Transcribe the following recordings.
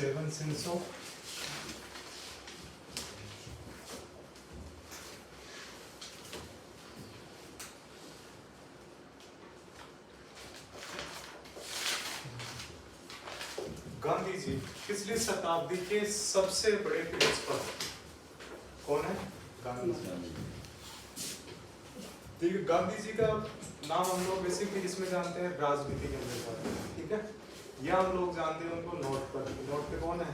7 sins of Gandhi ji पिछली शताब्दी के सबसे बड़े फिलोसफर कौन है? गांधी जी। ठीक है, गांधी जी का नाम हम लोग बेसिकली इसमें जानते हैं राजनीति के अंदर, ठीक है, या हम लोग जानते हैं उनको नोट पर। नोट पे कौन है?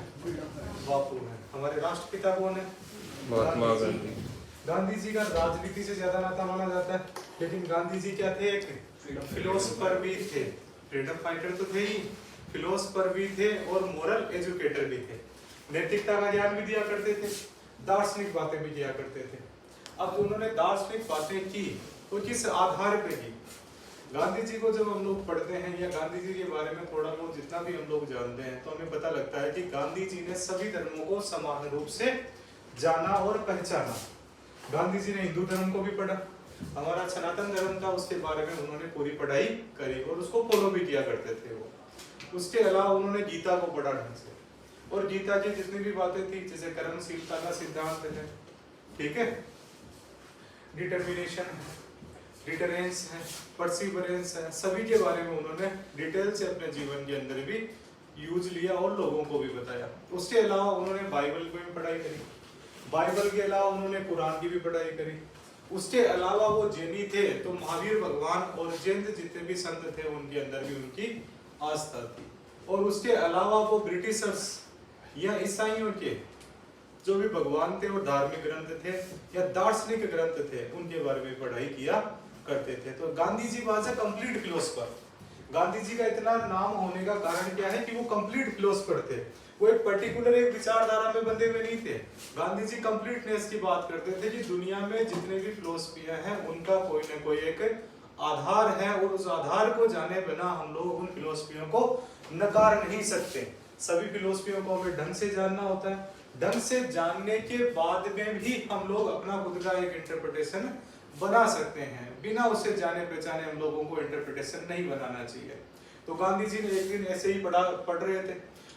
बापू है। हमारे राष्ट्रपिता कौन है? महात्मा गांधी। गांधी जी का राजनीति से ज्यादा नाता माना जाता है, लेकिन गांधी जी क्या थे? एक फिलोसफर भी थे, फ्रीडम फाइटर तो थे ही, फिलोसफर भी थे और मोरल एजुकेटर भी थे। नैतिकता का ज्ञान भी दिया करते थे, दार्शनिक बातें भी किया करते थे। अब जो उन्होंने दार्शनिक बातें की तो किस आधार पे की? गांधी जी को जब हम लोग पढ़ते हैं या गांधी जी के बारे में थोड़ा बहुत जितना भी हम लोग जानते हैं तो हमें पता लगता है कि गांधी जी ने सभी धर्मों को समान रूप से जाना और पहचाना। गांधी जी ने हिंदू धर्म को भी पढ़ा, हमारा सनातन धर्म था उसके बारे में उन्होंने पूरी पढ़ाई करी और उसको फॉलो भी किया करते थे वो। उसके अलावा उन्होंने गीता को पढ़ा ढंग से, और गीता की जितनी भी बातें थी जैसे कर्मशीलता का सिद्धांत है, ठीक है, डिटर्मिनेशन है, डिटरेंस है, परसिवरेंस है, सभी के बारे में उन्होंने डिटेल से अपने जीवन के अंदर भी यूज लिया और लोगों को भी बताया। उसके अलावा उन्होंने बाइबल की भी पढ़ाई करी, बाइबल के अलावा उन्होंने कुरान की भी पढ़ाई करी। उसके अलावा वो जैनी थे तो महावीर भगवान और जैन जितने भी संत थे उनके अंदर भी उनकी आस्था थी। और उसके अलावा वो ब्रिटिशर्स या ईसाइयों के जो भी भगवान थे और धार्मिक ग्रंथ थे या दार्शनिक ग्रंथ थे उनके बारे में पढ़ाई किया करते थे। तो Gandhi ji was a complete philosopher. Gandhi ji का इतना नाम होने का कारण क्या है कि वो कंप्लीट फिलोसफर थे। वो एक पर्टिकुलर एक विचारधारा में बंधे हुए नहीं थे। गांधी जी कंप्लीटनेस की बात करते थे कि दुनिया में जितने भी फिलोसफियां हैं उनका कोई ना कोई एक आधार है और उस आधार को जाने बिना हम लोग उन फिलोसफियों को नकार नहीं सकते। सभी फिलोसफियों को हमें ढंग से जानना होता है, ढंग से जानने के बाद में भी हम लोग अपना खुद का एक इंटरप्रिटेशन बना सकते हैं। बिना उसे जाने पहचाने हम लोगों को इंटरप्रिटेशन नहीं बनाना चाहिए। तो गांधी जी ने एक दिन ऐसे ही पढ़ रहे थे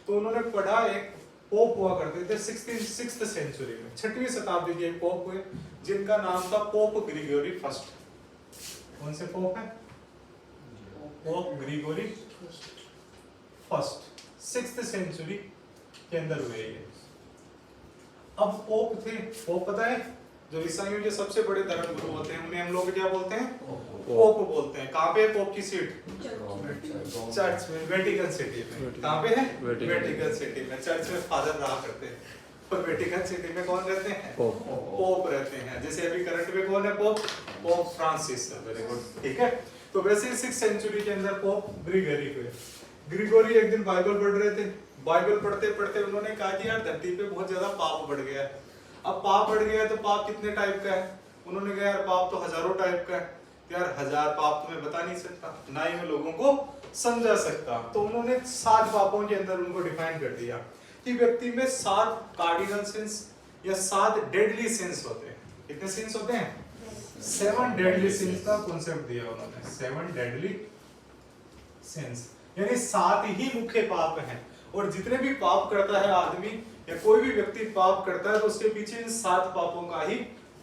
तो उन्होंने पढ़ा, एक पोप हुआ करते थे 6th सेंचुरी में, 6वीं शताब्दी के एक पोप हुए जिनका नाम था पोप ग्रिगोरी फर्स्ट। कौन से पोप है? Pope Grigory first, 6th century के अंदर हुए ये। अब पोप थे, पोप पता है जो ईसाइयों के सबसे बड़े धर्म गुरु होते हैं उन्हें हम लोग क्या बोलते हैं? पोप बोलते हैं। कहाँ पे है पोप की सीट? चर्च में, वेटिकन सिटी में। कहाँ पे है? वेटिकन सिटी में। चर्च में फादर रहा करते हैं और वेटिकन सिटी में कौन रहते हैं? पोप रहते हैं। जैसे अभी करंट में कौन है pope? Pope Francis. Very good, ठीक है। तो वैसे 6th सेंचुरी के अंदर पोप ग्रिगोरी हुए। ग्रिगोरी एक दिन बाइबल पढ़ रहे थे, बाइबल पढ़ते पढ़ते उन्होंने कहा कि यार धरती पे बहुत ज्यादा पाप बढ़ गया है। अब पाप बढ़ गया है तो पाप कितने टाइप का है? उन्होंने कहा यार पाप तो हजारों टाइप का है। यार 1000 पाप तो मैं बता नहीं सकता, ना ही मैं लोगों को समझा सकता। तो उन्होंने 7 पापों के अंदर उनको डिफाइन कर दिया कि व्यक्ति में 7 कार्डिनल सिंस या 7 डेडली सिंस होते हैं। कितने सिंस होते हैं? 7 डेडली सिंस का कॉन्सेप्ट दिया उन्होंने। 7 डेडली सिंस यानी 7 ही मुख्य पाप हैं। और जितने भी पाप करता है आदमी या कोई भी व्यक्ति पाप करता है तो उसके पीछे इन 7 पापों का ही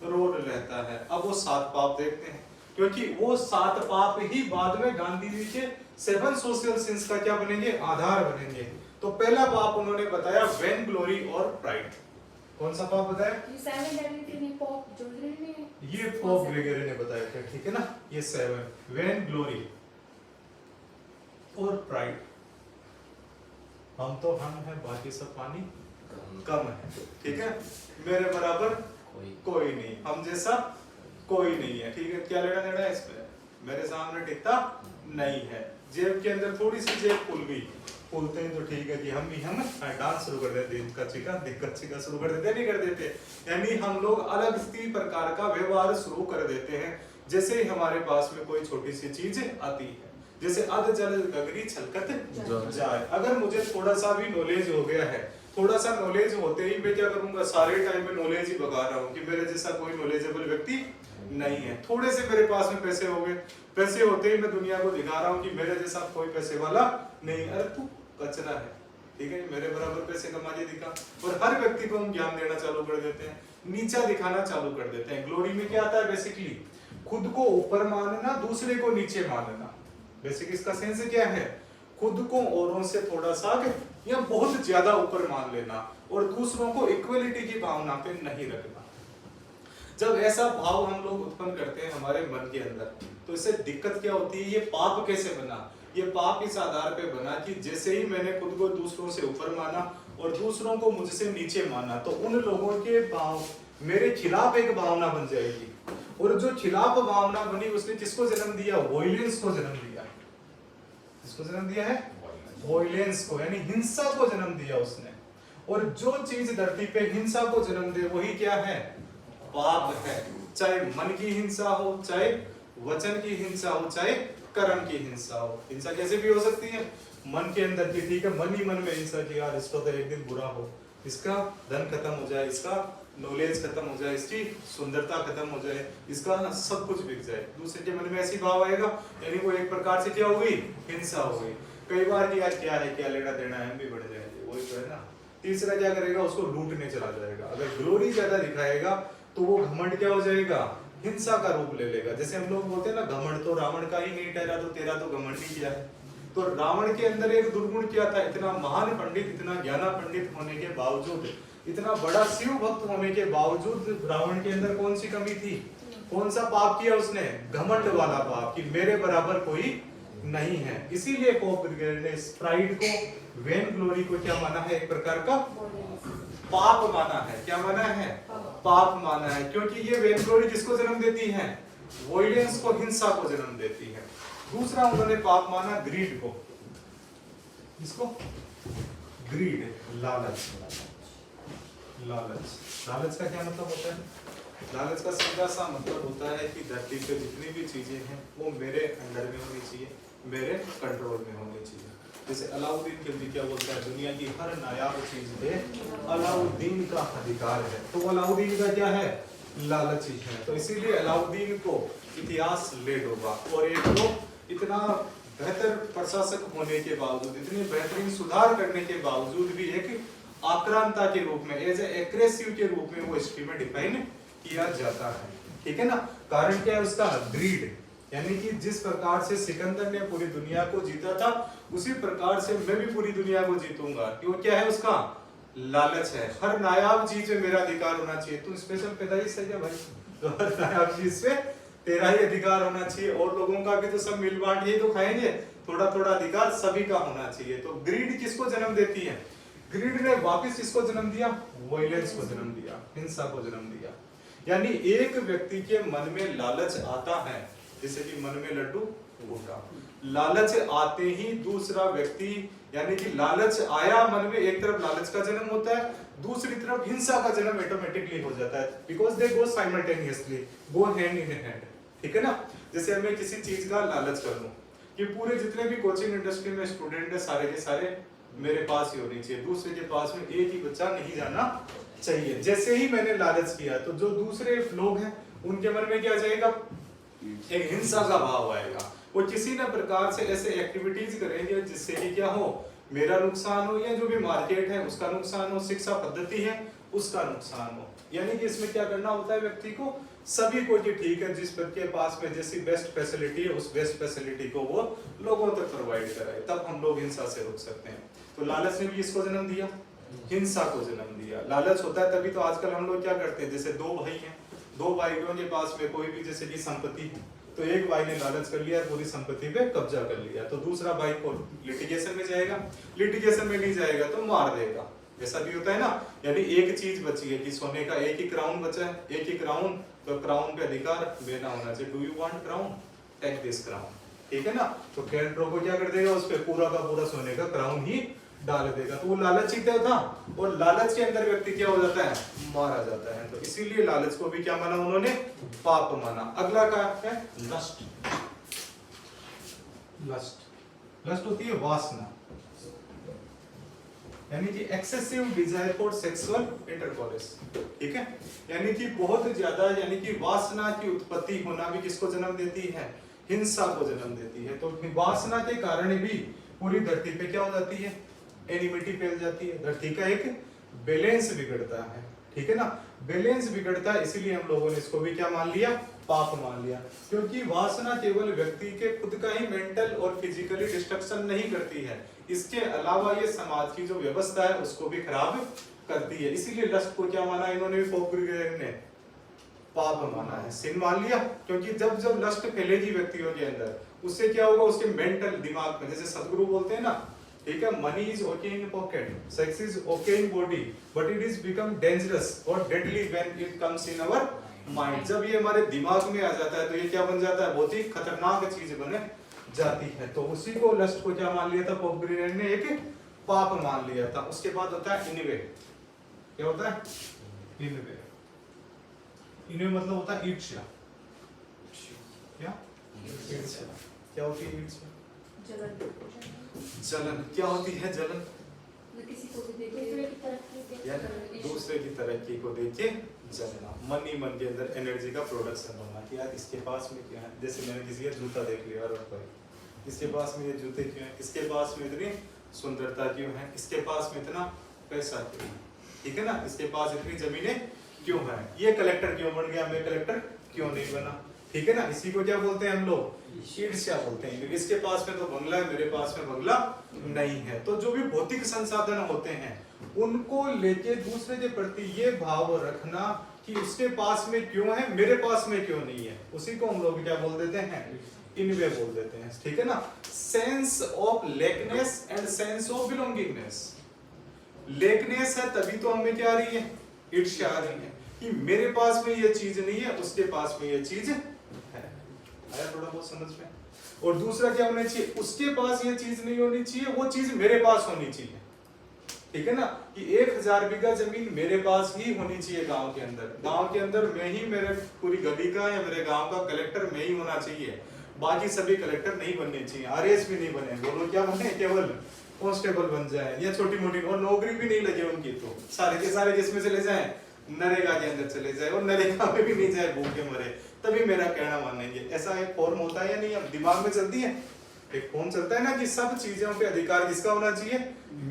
रोल रहता है। अब वो 7 पाप देखते हैं क्योंकि वो 7 पाप ही बाद में गांधी जी के 7 सोशल सिंस का क्या बनेंगे? आधार बनेंगे। तो पहला पाप उन्होंने बताया वैन ग्लोरी और प्राइड। कौन सा पाप बताया? ये पोप ग्रिगोरी ने बताया था, ठीक है ना। ये 7 वैन ग्लोरी और प्राइड। हम तो हम है, बाकी सब पानी कम है, ठीक है। मेरे बराबर कोई नहीं, हम जैसा कोई नहीं है, ठीक है। क्या लेना देना है इस पे? मेरे सामने टिकता नहीं है। जेब के अंदर थोड़ी सी जेब खुल गई, बोलते हैं तो ठीक है कि हम डांस शुरू कर देते हैं, कच्ची शुरू कर देते नहीं कर देते। यानी हम लोग अलग ही प्रकार का व्यवहार शुरू कर देते हैं जैसे ही हमारे पास में कोई छोटी सी चीज आती है। जैसे अध जल गगरी छलकत जाए। अगर मुझे थोड़ा सा भी नॉलेज हो गया है, थोड़ा सा नॉलेज होते ही मैं क्या करूंगा? सारे टाइम में नॉलेज ही बगा रहा हूँ कि मेरे जैसा कोई नॉलेजेबल व्यक्ति नहीं है। थोड़े से मेरे पास में पैसे हो गए, पैसे होते ही मैं दुनिया को दिखा रहा हूँ कि मेरे जैसा कोई पैसे वाला नहीं। अरे तू कचरा है, ठीक है, मेरे बराबर पैसे कमा के दिखा। और हर व्यक्ति को हम ज्ञान देना चालू कर देते हैं, नीचा दिखाना चालू कर देते हैं। ग्लोरी में क्या आता है बेसिकली, खुद को ऊपर मानना, दूसरे को नीचे मानना। बेसिक इसका सेंस क्या है, खुद को औरों से थोड़ा सा या बहुत ज्यादा ऊपर मान लेना और दूसरों को इक्वलिटी की भावना पे नहीं रखना। जब ऐसा भाव हम लोग उत्पन्न करते हैं हमारे मन के अंदर, तो इससे दिक्कत क्या होती है, ये पाप कैसे बना, ये पाप इस आधार पे बना कि जैसे ही मैंने खुद को दूसरों से ऊपर माना और दूसरों को मुझसे नीचे माना, तो उन लोगों के भाव मेरे खिलाफ एक भावना बन जाएगी। और जो खिलाफ भावना बनी उसने किसको जन्म दिया, वॉयलेंस को जन्म दिया। किसको जन्म दिया है, वॉयलेंस को, यानी हिंसा को जन्म दिया उसने। और जो चीज धरती पे हिंसा को जन्म दे वही क्या है, पाप है। चाहे मन की हिंसा हो, चाहे वचन की हिंसा हो, चाहे कर्म की हिंसा हो। हिंसा कैसे भी हो सकती है, मन के अंदर की, ठीक है, मन ही मन में हिंसा की, यार इसको तो एक दिन बुरा हो, इसका धन खत्म हो जाए, इसका नॉलेज खत्म हो जाए, इसकी सुंदरता खत्म हो जाए, इसका सब कुछ बिक जाए। दूसरे के मन में ऐसी भाव आएगा, यानी वो एक प्रकार से क्या हो गई, हिंसा हो गई। कई बार कि यार क्या है, क्या लेना देना है, हम भी बढ़ जाएंगे, वही तो है ना। तीसरा क्या करेगा, उसको लूटने चला जाएगा। अगर ग्लोरी ज्यादा दिखाएगा तो वो घमंड क्या हो जाएगा, हिंसा का रूप ले लेगा। जैसे हम लोग बोलते हैं ना, घमंड तो रावण का ही नहीं ठहरा, तो तेरा तो घमंड ही किया है। तो रावण के अंदर एक दुर्गुण क्या था, इतना महान पंडित, इतना ज्ञाना पंडित होने के बावजूद, इतना बड़ा शिव भक्त होने के बावजूद रावण के अंदर कौन सी कमी थी, कौन सा पाप किया उसने, घमंड वाला पाप, कि मेरे बराबर कोई नहीं है। इसीलिए पोप ने प्राइड को, वेन ग्लोरी को क्या माना है, एक प्रकार का पाप माना है। क्या माना है, पाप माना है। क्योंकि ये वेन ग्लोरी किसको जन्म देती है, वॉयलेंस को, हिंसा को जन्म देती है। दूसरा उन्होंने पाप माना ग्रीड को। इसको ग्रीड, लालच। लालच, लालच का क्या मतलब होता है, लालच का सीधा सा मतलब होता है कि धरती पे जितनी भी चीजें हैं वो मेरे अंडर में होनी चाहिए, मेरे कंट्रोल में होनी चाहिए। जैसे अलाउद्दीन खिलजी क्या बोलता है, दुनिया की हर नायाब चीज पे अलाउद्दीन का अधिकार है। तो अलाउद्दीन का क्या है, लालची है। तो इसीलिए अलाउद्दीन को इतिहास ले डूबा। और एक तो इतना बेहतर प्रशासक होने के बावजूद, इतने बेहतरीन सुधार करने के बावजूद भी एक आक्रांता के रूप में, एज एग्रेसिव के रूप में वो हिस्ट्री में डिफाइन किया जाता है। ठीक है ना। कारण क्या है उसका, ग्रीड। यानी कि जिस प्रकार से सिकंदर ने पूरी दुनिया को जीता था, उसी प्रकार से मैं भी पूरी दुनिया को जीतूंगा। क्यों, क्या है उसका, लालच है। हर नायाब चीज में मेरा अधिकार होना चाहिए। तू स्पेशल पैदाइश है क्या भाई, तो हर नायाब चीज पे तेरा ही अधिकार होना चाहिए, और लोगों का भी तो सब मिल बांट ही तो खाएंगे, थोड़ा थोड़ा अधिकार सभी का होना चाहिए। तो ग्रीड किसको जन्म देती है, ग्रीड ने वापस किसको जन्म दिया, वॉयलेंस को जन्म दिया, हिंसा को जन्म दिया। यानी एक व्यक्ति के मन में लालच आता है, जैसे कि मन में लड्डू फूटा, लालच आते ही दूसरा व्यक्ति, यानी कि लालच आया मन में, एक तरफ लालच का जन्म होता है, दूसरी तरफ हिंसा का जन्म ऑटोमेटिकली हो जाता है, because they go simultaneously, go hand in hand. ठीक है ना। जैसे मैं किसी चीज का लालच कर लूं कि पूरे जितने भी कोचिंग इंडस्ट्री में स्टूडेंट है सारे के सारे मेरे पास ही होनी चाहिए, दूसरे के पास में एक ही बच्चा नहीं जाना चाहिए। जैसे ही मैंने लालच किया तो जो दूसरे लोग हैं उनके मन में क्या जाएगा, एक हिंसा का भाव आएगा। वो किसी न प्रकार से ऐसे एक्टिविटीज करेंगे जिससे कि क्या हो, मेरा नुकसान हो, या जो भी मार्केट है उसका नुकसान हो, शिक्षा पद्धति है उसका नुकसान हो। यानी कि इसमें क्या करना होता है व्यक्ति को, सभी को, कि ठीक है जिस बच्चे के पास में जैसी बेस्ट फैसिलिटी है उस बेस्ट फैसिलिटी को वो लोगों तक प्रोवाइड कराए, तब हम लोग हिंसा से रोक सकते हैं। तो लालच ने भी इसको जन्म दिया, हिंसा को जन्म दिया। लालच होता है तभी तो आजकल हम लोग क्या करते हैं, जैसे दो भाई हैं, दो भाइयों के पास में कोई भी जैसे कि संपत्ति, तो एक भाई ने लालच कर लिया, पूरी संपत्ति पे कब्जा कर लिया, तो दूसरा भाई को लिटिगेशन में जाएगा, लिटिगेशन में नहीं जाएगा तो मार देगा। ऐसा भी होता है ना। यानी एक चीज बची है कि सोने का एक ही क्राउन बचा है, एक ही क्राउन, तो क्राउन पे अधिकार मेरा होना चाहिए। Do you want crown, take this crown. ठीक है ना। तो कैंट्रो को क्या कर देगा, उस पे पूरा का पूरा सोने का क्राउन ही डाल देगा। तो वो लालची था, और लालच के अंदर व्यक्ति क्या हो जाता है, मारा जाता है। तो इसीलिए लालच को भी क्या माना उन्होंने, पाप माना। अगला क्या है, लस्ट। लस्ट, लस्ट होती है वासना, यानी कि excessive desire for sexual intercourse. ठीक है। यानी कि बहुत ज्यादा, यानी कि वासना की उत्पत्ति होना भी किसको जन्म देती है, हिंसा को जन्म देती है। तो वासना के कारण भी पूरी धरती पे क्या हो जाती है, एनिमिटी फैल जाती है, धरती का एक बैलेंस बिगड़ता है, ठीक है ना, बैलेंस बिगड़ता है। इसीलिए हम लोगों ने इसको भी क्या मान लिया, पाप मान लिया। क्योंकि वासना केवल व्यक्ति के खुद का ही मेंटल और फिजिकली डिस्ट्रक्शन नहीं करती है, इसके अलावा ये समाज की जो व्यवस्था है उसको भी खराब करती है। इसीलिए लस्ट को क्या माना इन्होंने, पोप ग्रेगोरी ने पाप माना है, सिन मान लिया। क्योंकि जब जब लस्ट फैलेगी व्यक्तियों के अंदर, उससे क्या होगा, उसके मेंटल दिमाग में, जैसे सदगुरु बोलते हैं ना, ठीक है, money is okay in pocket, sex is okay in body, but it is become dangerous और deadly when it comes in our mind. जब ये हमारे दिमाग में आ जाता है तो ये क्या बन जाता है, बहुत ही खतरनाक चीज बन जाती है। तो उसी को लस्ट को क्या मान लिया था, पोप ग्रेगोरी ने एक पाप मान लिया था। उसके बाद होता है इनवे। क्या होता है, इनवे। इनवे मतलब होता है ईर्ष्या। क्या ईर्ष्या, क्या होती है ईर्ष्या? जलन। क्या होती है जलन? किसी को भी देखे दूसरे की तरक्की को देख के जलना। मन ही मन के अंदर एनर्जी का प्रोडक्शन होना कि यार इसके पास में क्या है। जैसे मैंने किसी का जूता देख लिया, और इसके पास में ये जूते क्यों हैं, इसके पास में इतनी सुंदरता क्यों है, इसके पास में इतना पैसा क्यों है, ठीक है ना, इसके पास इतनी जमीनें क्यों है, ये कलेक्टर क्यों बन गया, मैं कलेक्टर क्यों नहीं बना, ठीक है ना। इसी को क्या बोलते हैं हम लोग, ईर्ष्या बोलते हैं। इसके पास में तो बंगला है, मेरे पास में बंगला नहीं है। तो जो भी भौतिक संसाधन होते हैं उनको लेके दूसरे के प्रति ये भाव रखना कि उसके पास में क्यों है, मेरे पास में क्यों नहीं है, उसी को हम लोग क्या बोल देते हैं, इनवे बोल देते हैं, ठीक है ना। Sense of likeness and sense of belongingness. Likeness है तभी तो हमें क्या आ रही है, ईर्ष्या आ रही है कि मेरे पास में ये चीज नहीं है, उसके पास में ये चीज है। आया थोड़ा बहुत समझ में। और दूसरा क्या होना चाहिए, उसके पास ये चीज नहीं होनी चाहिए, वो चीज मेरे पास होनी चाहिए, ठीक है ना, कि 1000 बीघा जमीन मेरे पास ही होनी चाहिए गांव के अंदर। गांव के अंदर मैं ही, मेरे पूरी गली का या मेरे गांव का कलेक्टर मैं ही होना चाहिए, बाकी सभी कलेक्टर नहीं बनने चाहिए, आरएस भी नहीं बने, बोलो क्या बने, केवल कांस्टेबल बन जाए या छोटी मोटी, और नौकरी भी नहीं लगे उनकी, तो सारे के सारे किसमें चले जाएं, नरेगा के अंदर चले जाए, और नरेगा में भी नहीं जाए, भूखे मरे, तभी मेरा कहना मानेंगे। ऐसा एक फॉर्म होता है या नहीं, अब दिमाग में चलती है, एक फॉर्म चलता है ना कि सब चीजों पे अधिकार किसका होना चाहिए,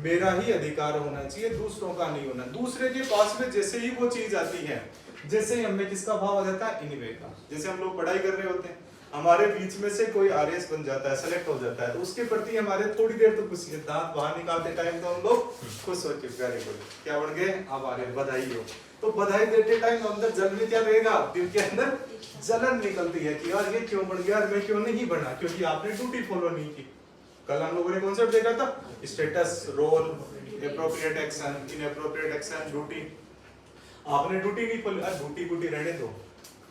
मेरा ही अधिकार होना चाहिए, दूसरों का नहीं होना। दूसरे के पास में जैसे ही वो चीज आती है, जैसे ही हमें किसका भाव आ जाता है, इनवे का। जैसे हम लोग पढ़ाई कर रहे होते हैं, हमारे बीच में से कोई आरएस बन जाता है, सेलेक्ट हो जाता है, तो उसके प्रति हमारे थोड़ी देर तो खुशी है, दांत बाहर निकालते टाइम तो हम लोग खुश होकर वेरी गुड, क्या बन गए, अब आ रहे, बधाई हो। तो बधाई देते टाइम अंदर जल में क्या रहेगा, दिल के अंदर जलन निकलती है कि यार ये क्यों बन गया, मैं क्यों नहीं बना, क्योंकि आपने ड्यूटी फॉलो नहीं की। कल हम लोगों ने कॉन्सेप्ट देखा था, status, role, appropriate action, inappropriate action, duty. आपने ड्यूटी नहीं फॉलो, ड्यूटी रहने दो,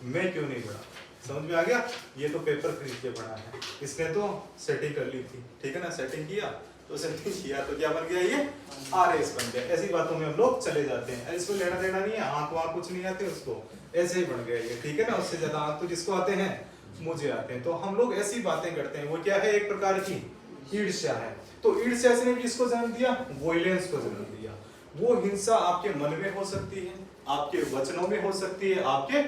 मैं क्यों नहीं बना, समझ में आ गया। ये तो पेपर खरीद के पढ़ा है, इसने तो सेटिंग कर ली थी, ठीक है ना, सेटिंग किया तो सेटिंग किया तो क्या बन गया, ये आरएस बन गया। ऐसी बातों में हम लोग चले जाते हैं, इसमें लेना देना नहीं है, आंख वहां कुछ नहीं आते उसको, ऐसे ही बन गया ये, ठीक है ना। उससे ज्यादा आंख तो किसको आते हैं, मुझे आते हैं। तो हम लोग ऐसी बातें करते हैं, वो क्या है, एक प्रकार की ईर्ष्या है। तो ईर्ष्या ने किसको जन्म दिया, वॉयलेंस को जन्म दिया। वो हिंसा आपके मन में हो सकती है, आपके वचनों में हो सकती है, आपके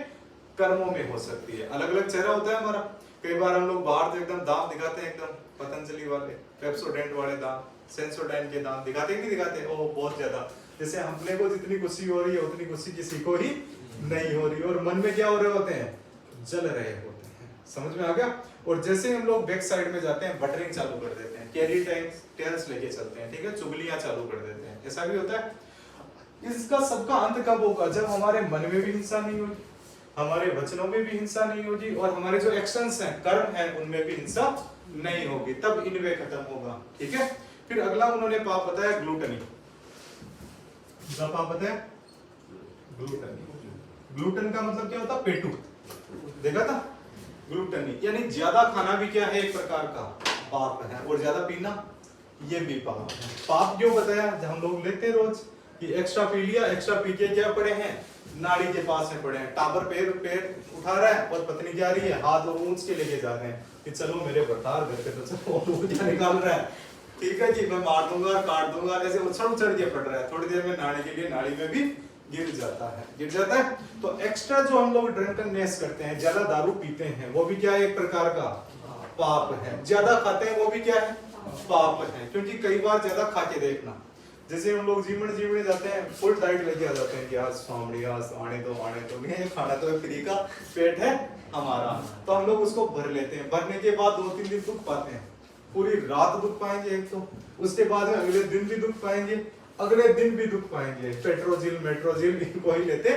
कर्मों में हो सकती है। अलग अलग चेहरा होता है हमारा। कई बार हम लोग बाहर तो एकदम दांत दिखाते हैं, एकदम पतंजलि वाले, पेप्सोडेंट वाले दांत, सेंसोडाइन के दांत दिखाते हैं कि दिखाते हैं, ओ बहुत ज्यादा, जैसे हमने को जितनी खुशी हो रही है उतनी खुशी किसी को ही नहीं हो रही, और मन में क्या हो रहे होते हैं, जल रहे होते हैं, समझ में आ गया। और जैसे हम लोग बैक साइड में जाते हैं, बटरिंग चालू कर देते हैं, कैरी टेल्स लेके चलते हैं, ठीक है, चुगलियां चालू कर देते हैं, ऐसा भी होता है। इसका सबका अंत कब होगा, जब हमारे मन में भी हिंसा नहीं होगी, हमारे वचनों में भी हिंसा नहीं होगी, और हमारे जो एक्शंस हैं, कर्म हैं, उनमें भी हिंसा नहीं होगी, तब इनवे खत्म होगा, ठीक है। फिर अगला उन्होंने पाप बताया ग्लूटनी। पाप बताया ग्लूटनी। ग्लूटन का मतलब क्या होता, पेटू, देखा था, ग्लूटनी यानी ज्यादा खाना भी क्या है, एक प्रकार का पाप है, और ज्यादा पीना ये भी पाप है। पाप क्यों बताया, हम लोग लेते हैं रोज कि एक्स्ट्रा पी लिया, एक्स्ट्रा पी के क्या पड़े हैं, नाड़ी के पास में पड़े हैं, टाबर पैर उठा रहा है और पत्नी क्या रही है, हाथ और ऊंच के लेके जा रहे हैं कि चलो मेरे बर्तार घर पे, तो चलो, और वो क्या निकाल रहा है, ठीक है जी, मैं मार दूंगा, काट दूंगा, ऐसे उछड़ के पड़ रहा है, थोड़ी देर में नाड़ी के लिए नाड़ी में भी गिर जाता है। तो एक्स्ट्रा जो हम लोग ड्रंकनेस करते हैं, ज्यादा दारू पीते हैं, वो भी क्या है, एक प्रकार का पाप है। ज्यादा खाते हैं, वो भी क्या है, पाप है। क्योंकि कई बार ज्यादा खा के देखना, जैसे हम लोग जीवने जाते हैं, फुल डाइट लेके आ जाते हैं कि आज स्वामी आज आने दो नहीं, ये खाना तो फ्री का, पेट है हमारा, तो हम लोग उसको भर लेते हैं। भरने के बाद 2-3 दिन दुख पाते हैं, पूरी रात दुख पाएंगे एक तो, उसके बाद में अगले दिन भी दुख पाएंगे, अगले दिन भी दुख पाएंगे, पेट्रोजिल मेट्रोजिल इनको ही लेते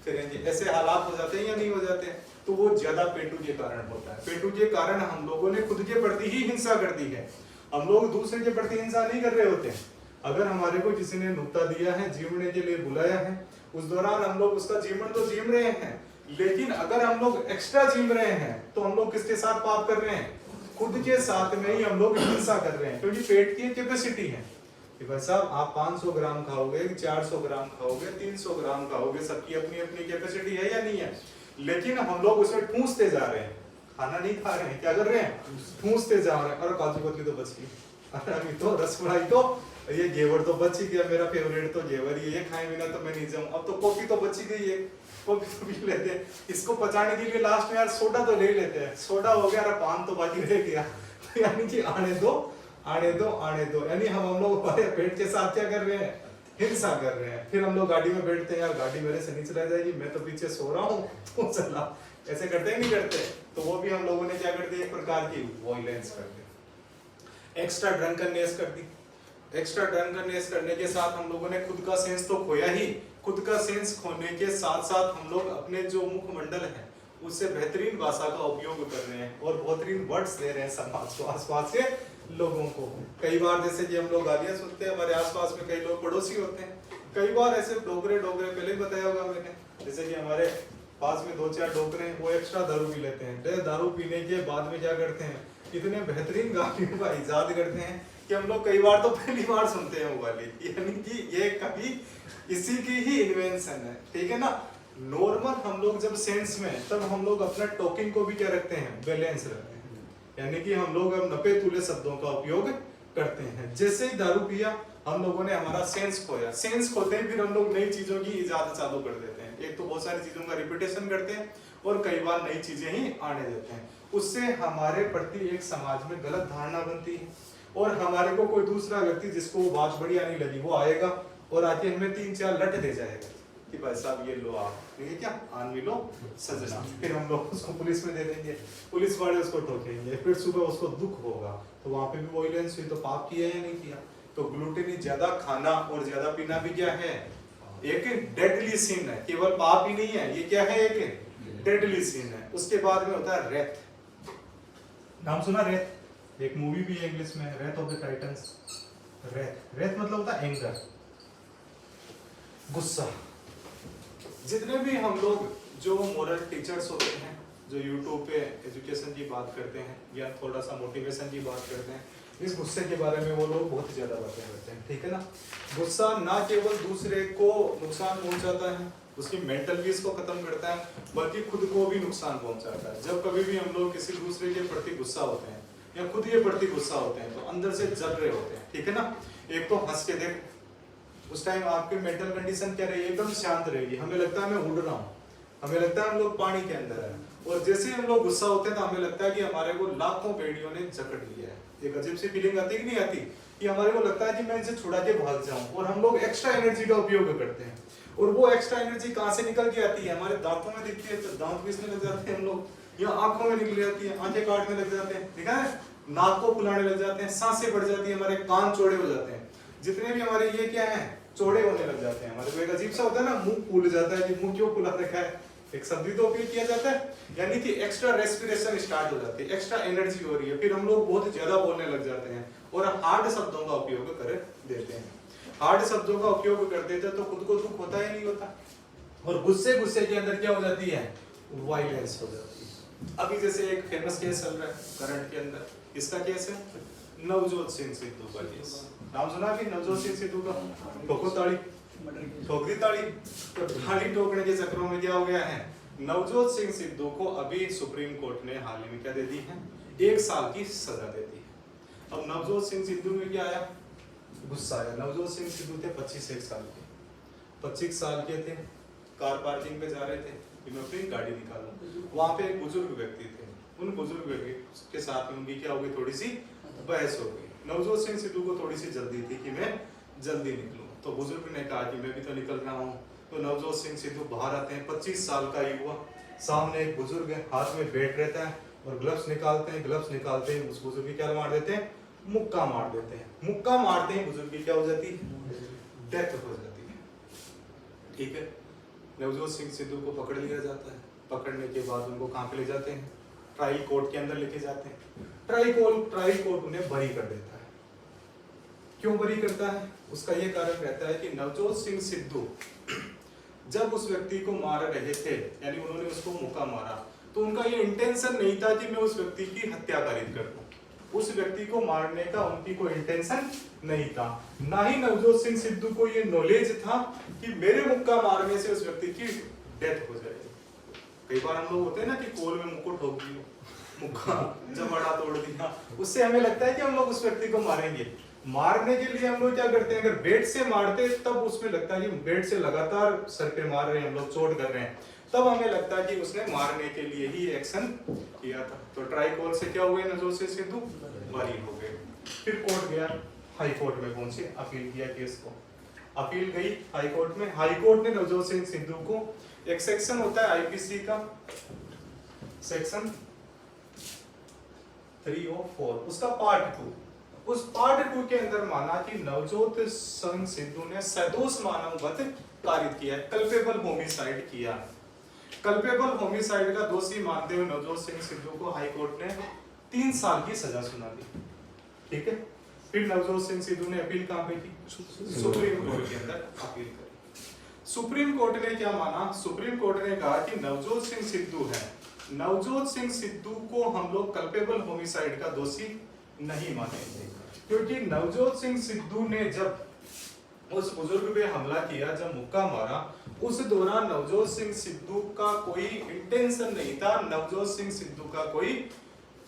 फिरेंगे। ऐसे हालात हो जाते हैं या नहीं हो जाते? तो वो ज्यादा पेटू के कारण होता है। पेटू के कारण हम लोगों ने खुद के प्रति ही हिंसा कर दी है, हम लोग दूसरे के प्रति हिंसा नहीं कर रहे होते। अगर हमारे को किसी ने नुक्ता दिया है, जीवने के लिए बुलाया है, उस दौरान हम लोग उसका जीवन तो जीव रहे हैं, लेकिन अगर हम लोग एक्स्ट्रा जीव रहे हैं तो हम लोग किसके साथ पाप कर रहे हैं? खुद के साथ में ही हम लोग हिंसा कर रहे हैं। क्योंकि पेट की कैपेसिटी है कि भाई साहब आप 500 ग्राम खाओगे, 400 ग्राम खाओगे, 300 ग्राम खाओगे, सबकी अपनी अपनी कैपेसिटी है या नहीं है? लेकिन हम लोग उसमें ठूंसते जा रहे हैं, खाना नहीं खा रहे हैं, क्या कर रहे हैं? ठूंसते जा रहे हैं। और काजू कतली तो बच गई, अरे अभी तो रसमलाई तो, ये घेवर तो बच ही गया, मेरा फेवरेट तो घेवर ही है, ये खाए बिना तो मैं नहीं जाऊं। अब तो कॉफी तो बच ही गई है, कॉफी तो पी लेते हैं। इसको पचाने के लिए लास्ट में यार सोडा तो ले लेते हैं, सोडा हो गया, अरे पान तो बाकी रह गया। यानी कि आने दो, यानी हम लोग हमारे पेट के साथ क्या कर रहे हैं? हिंसा कर रहे हैं। फिर हम लोग गाड़ी में बैठते हैं, यार गाड़ी मेरे से नहीं चला जाएगी, मैं तो पीछे सो रहा हूँ, तो चला, ऐसे करते हैं नहीं करते? तो वो भी हम लोगों ने क्या कर दिया, एक प्रकार की वॉयलेंस कर दी, एक्स्ट्रा ड्रंकनेस कर दी। एक्स्ट्रा ड्रंकनेस करने के साथ हम लोगों ने खुद का सेंस तो खोया ही, खुद का सेंस खोने के साथ साथ हम लोग अपने जो मुखमंडल है उससे बेहतरीन भाषा का उपयोग कर रहे हैं और बेहतरीन वर्ड्स दे रहे हैं समाज को, आसपास के लोगों को। कई बार जैसे कि हम लोग गालियां सुनते हैं, हमारे आसपास में कई लोग पड़ोसी होते हैं, कई बार ऐसे डोगरे पहले ही बताया होगा मैंने, जैसे कि हमारे पास में 2-4 डोगरे हैं, वो एक्स्ट्रा दारू पी लेते हैं। दारू पीने के बाद में क्या करते हैं, इतने बेहतरीन गालियों का इजाद करते हैं कि हम लोग कई बार तो पहली बार सुनते हैं वो गाली, यानी कि ये कभी इसी की ही इन्वेंशन है, ठीक है ना। नॉर्मल हम लोग जब सेंस में, तब हम लोग अपना टॉकिंग को भी क्या रखते हैं? बैलेंस रखते हैं, यानी कि हम लोग अब नपे तुले शब्दों का उपयोग करते हैं। जैसे ही दारू पिया हम लोगों ने हमारा सेंस खोया, सेंस खोते ही फिर हम लोग नई चीजों की इजाद चालू कर देते हैं। एक तो बहुत सारी चीजों का रिपीटेशन करते हैं और कई बार नई चीजें ही आने देते हैं। उससे हमारे प्रति एक समाज में गलत धारणा बनती है और हमारे को कोई दूसरा व्यक्ति जिसको वो बात बड़ी आने लगी वो आएगा और आके हमें 3-4 लट दे जाएगा कि भाई साहब ये लो आप, ये क्या आन भी लो सजना। फिर हम लोग उसको पुलिस में दे देंगे, पुलिस वाले उसको ठोकेंगे, फिर सुबह उसको दुख होगा, तो वहां पे भी वॉयलेंस हुई। तो पाप किया या नहीं किया? तो ग्लूटेन ज्यादा खाना और ज्यादा पीना भी क्या है? एक डेडली सिन है, केवल पाप ही नहीं है, ये क्या है? एक डेडली सिन है। उसके बाद में होता है रेथ, नाम सुना रेथ? एक मूवी भी है इंग्लिश में, Wraith of the Titans. Wraith मतलब होता है एंगर, गुस्सा। जितने भी हम लोग जो मोरल टीचर्स होते हैं, जो यूट्यूब पे एजुकेशन की बात करते हैं या थोड़ा सा मोटिवेशन की बात करते हैं, इस गुस्से के बारे में वो लोग बहुत ज्यादा बातें करते हैं, ठीक है ना। गुस्सा ना केवल दूसरे को नुकसान पहुंचाता है, उसकी मेंटल पीस को खत्म करता है, बल्कि खुद को भी नुकसान पहुंचाता है। जब कभी भी हम लोग किसी दूसरे के प्रति गुस्सा होते हैं या खुद के प्रति गुस्सा होते हैं तो अंदर से जल रहे होते हैं, ठीक है ना। एक तो हंस के देख, उस टाइम आपकी मेंटल कंडीशन क्या रहेगी? एकदम शांत रहेगी, हमें लगता है मैं उड़ रहा हूँ, हमें लगता है हम लोग पानी के अंदर है। और जैसे ही हम लोग गुस्सा होते हैं तो हमें लगता है कि हमारे को लाखों भेड़ियों ने जकड़ लिया है। एक अजीब सी फीलिंग आती है कि नहीं आती, कि हमारे को लगता है कि मैं इसे छुड़ा के भाग जाऊं। और हम लोग एक्स्ट्रा एनर्जी का उपयोग करते हैं, और वो एक्स्ट्रा एनर्जी कहाँ से निकल के आती है? हमारे दांतों में दिखती है, तो दांत पीसने लग जाते हैं हम लोग, या आंखों में निकल जाती है, आंखें काटने लग जाते हैं, ठीक है, नाक को फुलाने लग जाते हैं, सांसें बढ़ जाती है, हमारे कान चौड़े हो जाते हैं, जितने भी हमारे ये क्या है चौड़े होने लग जाते हैं। हमारे को एक अजीब सा होता है ना, मुंह फूल जाता है कि मुंह क्यों फुला रखा है, एक शब्द तो उपयोग किया जाता है, यानी कि एक्स्ट्रा रेस्पिरेशन स्टार्ट हो जाती है, एक्स्ट्रा एनर्जी हो रही है, फिर हम लोग बहुत ज्यादा बोलने लग जाते हैं और हार्ड शब्दों का उपयोग कर देते हैं। हार्ड शब्दों का उपयोग कर देते हैं तो खुद को दुख होता ही नहीं होता, और गुस्से के अंदर क्या हो जाती है? वायलेंस हो जाती है। अभी जैसे एक फेमस केस चल रहा है करंट के अंदर, इसका केस है नवजोत सिंह सिद्धू का केस। नाम सुना भी नवजोत सिंह सिद्धू का? ठोको ताली, ठोक दी ताली। तो ताली ठोकने के चक्करों में क्या हो गया है? नवजोत सिंह सिद्धू को अभी सुप्रीम कोर्ट ने हाल ही में क्या दे दी है? 1 साल की सजा दे दी है। अब नवजोत सिंह सिद्धू में क्या आया? गुस्सा आया। नवजोत सिंह सिद्धू थे 25 साल के, 25 साल के थे, कार पार्किंग पे जा रहे थे कि मैं अपनी गाड़ी निकालूं। वहां पे एक बुजुर्ग व्यक्ति थे, उन बुजुर्ग व्यक्ति के साथ में उनकी क्या हो गई? थोड़ी सी बहस हो गई। नवजोत सिंह सिद्धू को थोड़ी सी जल्दी थी कि मैं जल्दी निकलूं, तो बुजुर्ग ने कहा कि मैं भी तो निकल रहा हूं। तो नवजोत सिंह सिद्धू बाहर आते हैं, 25 साल का युवा, सामने एक बुजुर्ग है, हाथ में बैट रहता है और ग्लव्स निकालते हैं। ग्लव्स निकालते ही उस बुजुर्ग की क्या मार देते हैं, मुक्का मार देते हैं। मुक्का मारते ही बुजुर्ग की क्या हो जाती है, डेथ हो जाती है। ठीक है, नवजोत सिंह सिद्धू को पकड़ लिया जाता है। पकड़ने के बाद उनको कहां पे ले जाते हैं, ट्रायल कोर्ट के अंदर लेके जाते हैं। ट्रायल कोर्ट उन्हें बरी कर देता है। क्यों बरी करता है, उसका ये कारण रहता है कि नवजोत सिंह सिद्धू जब उस व्यक्ति को मार रहे थे, यानी उन्होंने उसको मुक्का मारा, तो उनका ये इंटेंशन नहीं था कि मैं उस व्यक्ति की हत्या कर दूं। उस व्यक्ति को मारने का उनकी कोई इंटेंशन नहीं था। ना ही नवजोत सिंह सिद्धू को ये नॉलेज था कि मेरे मुक्का मारने से उस व्यक्ति की डेथ हो जाएगी। कई बार हम लोग होते हैं ना कि कोल में मुक्को ठोक दिया, मुक्का जबड़ा तोड़ दिया, उससे हमें लगता है कि हम लोग उस व्यक्ति को मारेंगे। मारने के लिए हम लोग क्या करते हैं, अगर बेट से मारते तब उसमें लगता है कि बेट से लगातार सर पे मार रहे हैं, हम लोग चोट कर रहे हैं, तब हमें लगता है कि उसने मारने के लिए ही एक्शन किया था। तो ट्राई कोर्ट से क्या हुए, नवजोत सिंह सिद्धू बरी हो गए। फिर कोर्ट गया, हाई कोर्ट में पहुंचे, अपील किया केस को। अपील गई हाई कोर्ट में। हाई कोर्ट ने नवजोत सिंह सिद्धू को, एक सेक्शन होता है आईपीसी का, सेक्शन 304, उसका पार्ट 2, उस पार्ट 2 के अंदर माना कि नवजोत सिंह सिद्धू ने सदोष मानव वध कारित किया, कल्पेबल होमिसाइड किया। कल्पेबल होमिसाइड का दोषी मानते हुए नवजोत सिंह सिद्धू को हाई कोर्ट ने 3 साल की सजा सुना दी। ठीक है, फिर नवजोत सिंह सिद्धू ने अपील कहां पे की, सुप्रीम कोर्ट के अंदर अपील करी। सुप्रीम कोर्ट ने क्या माना, सुप्रीम कोर्ट ने कहा कि नवजोत सिंह सिद्धू है, नवजोत सिंह सिद्धू को हम लोग कल्पेबल होमिसाइड का दोषी नहीं मानेंगे, क्योंकि नवजोत सिंह सिद्धू ने जब उस बुजुर्ग पे हमला किया, जब मुक्का मारा, उस दौरान नवजोत सिंह सिद्धू का कोई इंटेंशन नहीं था, नवजोत सिंह सिद्धू का कोई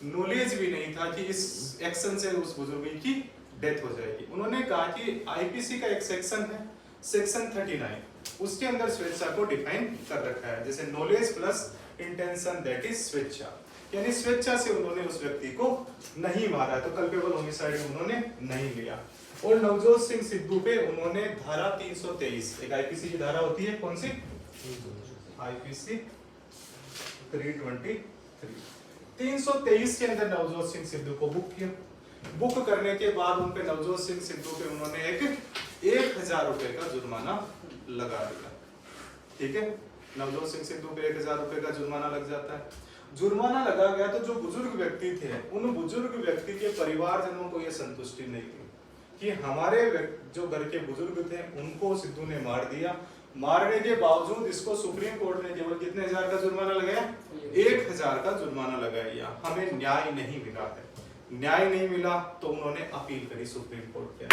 नॉलेज भी नहीं था कि इस एक्शन से उस बुजुर्ग की डेथ हो जाएगी। उन्होंने कहा कि आईपीसी का एक सेक्शन है, सेक्शन 39, उसके अंदर स्वेच्छा को डिफाइन कर रखा है, जैसे knowledge plus intention that is स्वेच्छा, यानी स्वेच्छा से उन्होंने उस व्यक्ति को नहीं मारा, तो कल्पेबल होमिसाइड उन्होंने नहीं लिया। और नवजोत सिंह सिद्धू पे उन्होंने धारा 323, एक आईपीसी की धारा होती है, कौन सी, आईपीसी 323, 323 के अंदर नवजोत सिंह सिद्धू को बुक किया। बुक करने के बाद उन पे नवजोत सिंह सिद्धू पे उन्होंने एक 1000 रुपए का जुर्माना लगा दिया। ठीक है, नवजोत सिंह सिद्धू पे 1000 रुपए का जुर्माना लग जाता है। जुर्माना लगा गया तो जो बुजुर्ग व्यक्ति थे, उन बुजुर्ग व्यक्ति के परिवारजनों को यह संतुष्टि नहीं थी कि हमारे जो घर के बुजुर्ग थे उनको सिद्धू ने मार दिया। मारने के बावजूद इसको सुप्रीम कोर्ट ने केवल कितने हजार का जुर्माना लगाया, 1000 का जुर्माना लगाया। हमें न्याय नहीं मिला है, न्याय नहीं मिला तो उन्होंने अपील करी सुप्रीम कोर्ट के।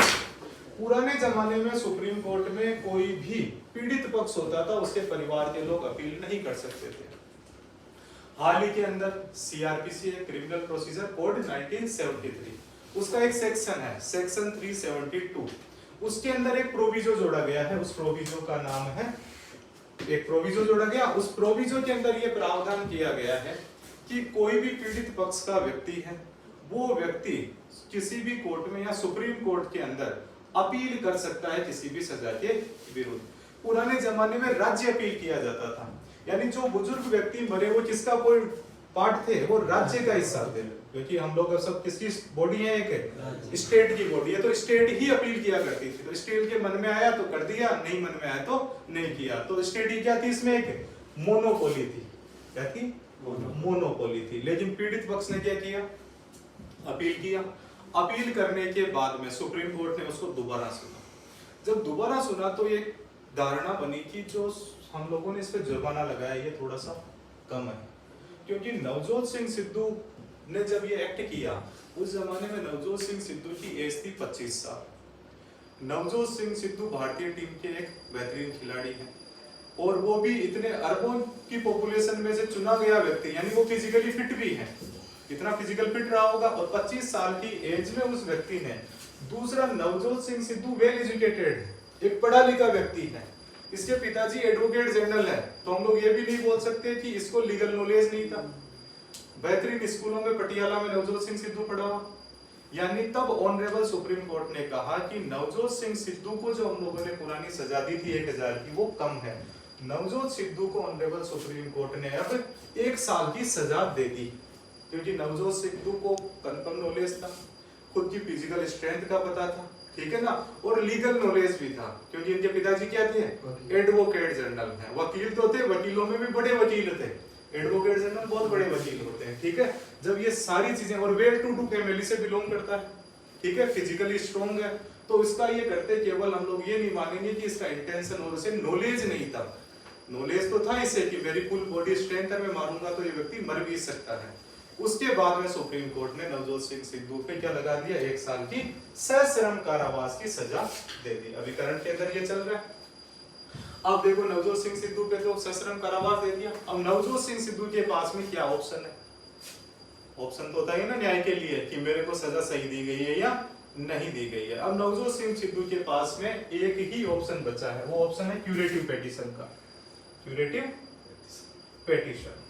पुराने जमाने में सुप्रीम कोर्ट में कोई भी पीड़ित पक्ष होता था, उसके परिवार के लोग अपील नहीं कर सकते थे। हाल ही के अंदर सीआरपीसी, क्रिमिनल प्रोसीजर कोड 1973, उसका एक सेक्शन है, सेक्शन 372, उसके अंदर एक प्रोविजो जोड़ा गया है। उस प्रोविजो का नाम है, एक प्रोविजो जोड़ा गया, उस प्रोविजो के अंदर यह प्रावधान किया गया है कि कोई भी पीड़ित पक्ष का व्यक्ति है, वो व्यक्ति किसी भी कोर्ट में या सुप्रीम कोर्ट के अंदर अपील कर सकता है किसी भी सजा के विरुद्ध। पुराने जमाने में राज्य अपील किया जाता था, यानी जो बुजुर्ग व्यक्ति मरे वो किसका कोई पार्ट थे, वो राज्य का हिस्सा थे, क्योंकि हम लोग सब किसकी बॉडी है, एक स्टेट की बॉडी है, तो स्टेट ही अपील किया करती थी। तो स्टेट के मन में आया तो कर दिया, नहीं मन में आया तो नहीं किया। तो स्टेट की क्या थी, इसमें एक मोनोपोली थी। क्या थी, मोनोपोली थी। लेकिन पीड़ित पक्ष ने क्या किया, अपील किया। अपील करने के बाद में सुप्रीम कोर्ट ने उसको दोबारा सुना। जब दोबारा सुना तो ये धारणा बनी कि जो हम लोगों ने इस पे जुर्माना लगाया ये थोड़ा सा कम है, क्योंकि नवजोत सिंह सिद्धू ने जब ये एक्ट किया उस जमाने में नवजोत सिंह सिद्धू की एज थी 25 साल। नवजोत सिंह सिद्धू भारतीय टीम के एक बेहतरीन खिलाड़ी हैं और वो भी इतने अरबों की पॉपुलेशन में से चुना गया व्यक्ति, यानी वो फिजिकली फिट भी है। इतना फिजिकल फिट रहा होगा और 25 साल की एज में उस व्यक्ति ने, दूसरा नवजोत सिंह सिद्धू वेल एजुकेटेड, एक पढ़ा लिखा व्यक्ि है, इसके पिताजी एडवोकेट जनरल है, तो हम लोग ये भी नहीं बोल सकते कि इसको लीगल नॉलेज नहीं था। बेहतरीन स्कूलों में पटियाला में नवजोत सिंह सिद्धू पढ़ा हुआ, यानी तब ऑनरेबल सुप्रीम कोर्ट ने कहा कि नवजोत सिंह सिद्धू को जो हम लोगों ने पुरानी सजा दी थी 1000 की, वो कम है। नवजोत सिद्धू को ऑनरेबल सुप्रीम कोर्ट ने अब 1 साल की सजा दे दी, क्योंकि नवजोत सिद्धू को कंफर्म नॉलेज था, खुद की फिजिकल स्ट्रेंथ का पता था, ठीक है ना, और लीगल नॉलेज भी था, क्योंकि इनके पिताजी क्या थे, एडवोकेट जनरल हैं, वकील तो थे, वकीलों में भी बड़े वकील थे, एडवोकेट जनरल बहुत बड़े वकील होते हैं, ठीक है। जब ये सारी चीजें, और वेल टू डू फैमिली से बिलोंग करता है, ठीक है, फिजिकली स्ट्रॉन्ग है, तो इसका ये करते केवल हम लोग ये नहीं मानेंगे कि इसका इंटेंशन और उसे नॉलेज नहीं था। नॉलेज तो था इसे कि मेरी फुल बॉडी स्ट्रेंथ है, मैं मारूंगा तो ये व्यक्ति मर भी सकता है। उसके बाद में सुप्रीम कोर्ट ने नवजोत सिंह सिद्धू पे क्या लगा दिया, 1 साल की सश्रम कारावास की सजा दे दी। अभी करंट के अंदर ये चल रहा है। अब देखो नवजोत सिंह सिद्धू पे तो सश्रम कारावास दे दिया। अब नवजोत सिंह सिद्धू के पास में क्या ऑप्शन है? ऑप्शन तो होता है ना न्याय के लिए कि मेरे को सजा सही दी गई है या नहीं दी गई है। अब नवजोत सिंह सिद्धू के पास में एक ही ऑप्शन बचा है, वो ऑप्शन है क्यूरेटिव पेटिशन का। क्यूरेटिव पेटिशन,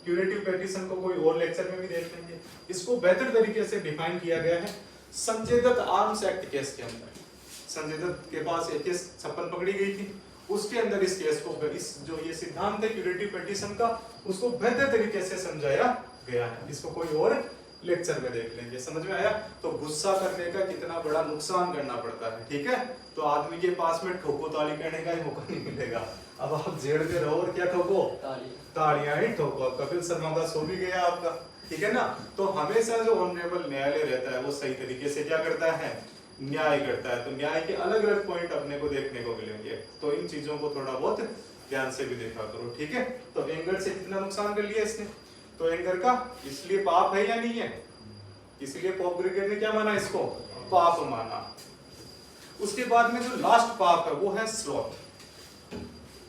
क्यूरेटिव पेटिशन को कोई और लेक्चर में भी देख लेंगे। इसको बेहतर तरीके से डिफाइन किया गया है Sanjay Dutt arms act case के अंदर। संजय दत्त के पास एक केस 56 पकड़ी गई थी, उसके अंदर इस केस को, इस जो ये सिद्धांत है क्यूरेटिव पेटिशन का, उसको बेहतर तरीके से समझाया गया है। इसको कोई और लेक्चर में देख लेंगे। समझ में आया? तो गुस्सा करने का कितना बड़ा नुकसान करना पड़ता है, ठीक है। तो आदमी के पास में ठोको ताली कहने का ही मौका नहीं मिलेगा। अब आप जेड़ते रहो और क्या ठोको, तालियां ही ठोको। कपिल शर्मा का सो भी गया आपका, ठीक है ना। तो हमेशा जो ऑनरेबल न्यायालय रहता है वो सही तरीके से क्या करता है, न्याय करता है। तो न्याय के अलग अलग पॉइंट अपने को देखने को मिलेंगे, तो इन चीजों को थोड़ा बहुत ध्यान से भी देखा करो, ठीक है। तो एंगर से कितना नुकसान कर लिया इसने, तो एंगर का इसलिए पाप है या नहीं है? इसलिए पोप ग्रेगरी ने क्या माना, इसको पाप माना। उसके बाद में जो लास्ट पाप है वो है स्लॉथ।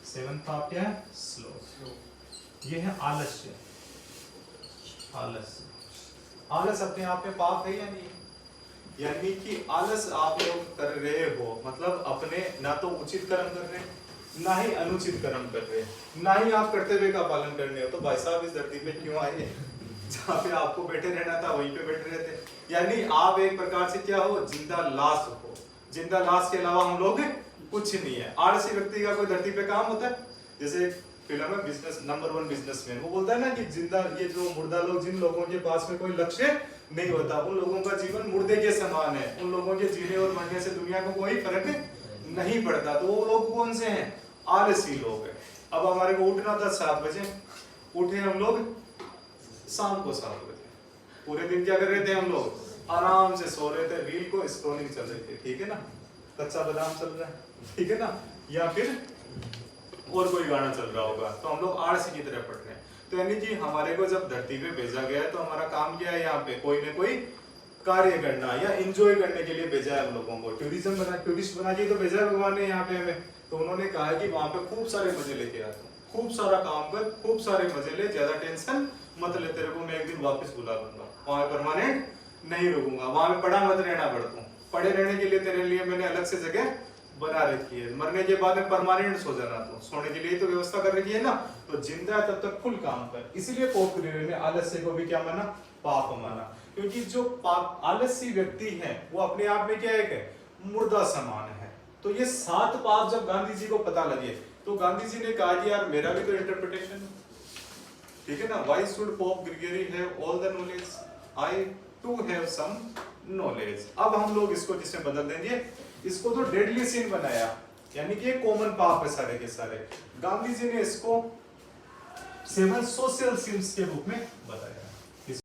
7th पाप क्या है? स्लॉथ। ये है आलस्य। आलस अपने आप में पाप है या नहीं? यानी कि आलस आप लोग कर रहे हो, मतलब अपने ना तो उचित कर्म कर रहे, ना ही अनुचित कर्म कर रहे, ना ही आप कर्तव्य का पालन करने हो। तो भाई साहब इस धरती पे क्यों आए? जहाँ पे आपको बैठे रहना था वहीं पे बैठे रहते। यानी आप एक प्रकार से क्या हो, जिंदा लाश हो। जिंदा लाश के अलावा हम लोग कुछ नहीं है। आलसी व्यक्ति का कोई धरती पे काम होता है? जैसे फिल्म है बिजनेस नंबर 1 बिजनेसमैन, वो बोलता है ना कि जिंदा, ये जो मुर्दा लोग, जिन लोगों के पास में कोई लक्ष्य नहीं होता, उन लोगों का जीवन मुर्दे के समान है। उन लोगों के जीने और मरने से दुनिया को कोई फर्क नहीं पड़ता। तो वो लोग कौन से हैं? आलसी लोग हैं। अब हमारे को उठना था 7 बजे, उठे हम लोग शाम को 7 बजे। पूरे दिन क्या कर रहे थे हम लोग? आराम से सो रहे थे, रील को स्क्रॉलिंग चल रही थी, ठीक है ना, कच्चा बादाम चल रहा है, ठीक है ना, या फिर और कोई गाना चल रहा होगा। तो हम लोग आलसी की तरह पढ़ रहे हैं। तो यानी कि हमारे को जब धरती पे भेजा गया है तो हमारा काम क्या है, यहाँ पे कोई ना कोई कार्य करना या एंजॉय करने के लिए भेजा है हम लोगों को। टूरिस्ट बना के तो भेजा है भगवान ने यहाँ पे हमें। तो उन्होंने कहा है कि वहां पे खूब सारे मजे लेके आ तू, खूब सारा काम कर, खूब सारे मजे ले, ज्यादा टेंशन मत ले, तेरे को मैं एक दिन वापस बुला लूंगा, वहां परमानेंट नहीं रुकूंगा, वहां पे पड़ा मत रहना पड़ता। पड़े रहने के लिए तेरे लिए मैंने अलग से जगह बना रखी है, मरने के बाद में परमानेंट सो जाना, तो सोने के लिए तो व्यवस्था कर रखी है ना। तो जिंदा है तब तक फुल काम कर। इसीलिए पोप ग्रेगरी ने आलस्य को भी क्या माना? पाप माना। क्योंकि जो पाप आलसी व्यक्ति है वो अपने आप में क्या है, मुर्दा समान है। तो ये 7 पाप जब गांधी जी को पता लगे तो गांधी जी ने कहा कि यार मेरा भी तो इंटरप्रिटेशन है, ठीक है ना। Why should Pope Gregory have all the knowledge, I too have some knowledge. अब हम लोग इसको किसमें बदल देंगे, इसको तो डेडली सिन बनाया, यानी कि कॉमन पाप है सारे के सारे। गांधी जी ने इसको 7 सोशल सिंस के रूप में बताया।